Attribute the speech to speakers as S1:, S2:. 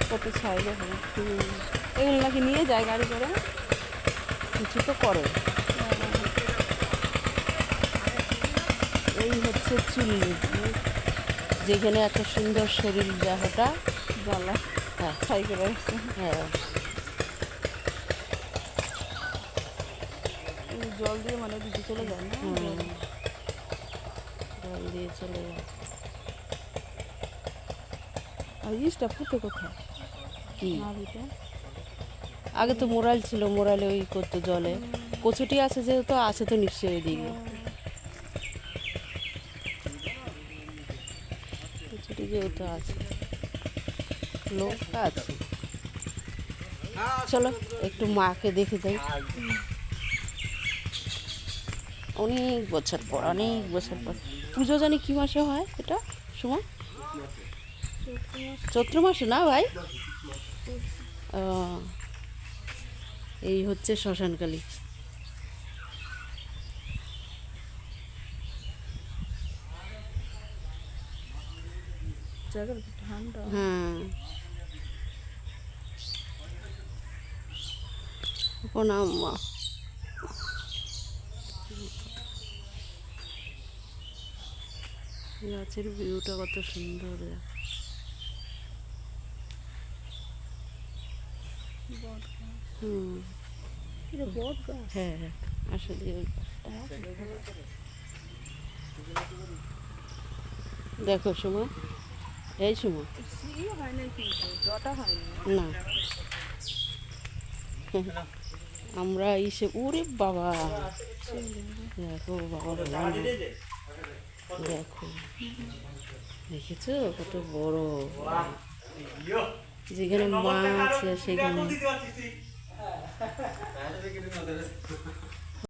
S1: কত ছাই দেখো। এগুলো নাকি নিয়ে যায় গাড়ি করে,
S2: কিছু তো করে। এই হচ্ছে চুল্লি, যেখানে এত সুন্দর শরীর দেহটা।
S1: জ্বালা
S2: হ্যাঁ
S1: ছাই করে আসছে।
S2: হ্যাঁ,
S1: এই জল দিয়ে মানে দিদি চলে যায় না,
S2: জল দিয়ে চলে যায়।
S1: আর ইসটা ফুটে কোথায়
S2: কি
S1: নাভিটা?
S2: আগে তো মোরাল ছিল, মোরালে ওই করতো জলে। কচুটি আছে যেহেতু, আছে তো নিশ্চয়ই এদিকে কচুটি যেহেতু আছে, লোক আছে। চলো একটু মাকে দেখে যাই। অনেক বছর পর, অনেক বছর পর পুজো জানি কি মাসে হয় এটা সময়? চৈত্র মাসে না ভাই? ও, এই হচ্ছে শ্মশানকালী।
S1: জায়গাটা তো ঠান্ডা।
S2: হ্যাঁ, প্রণাম মা। গাছের ভিউটা কত সুন্দর। হুম,
S1: এটা বট গাছ।
S2: হ্যাঁ হ্যাঁ, আসলে ওই দেখো সময়, এই সময়
S1: ইয়ে হয় না কিন্তু জটা হয় না।
S2: না, আমরা এসে ওরে বাবা, দেখো বাবা ভগবান, দেখো দেখেছো কত বড়। যেখানে মা আছে সেখানে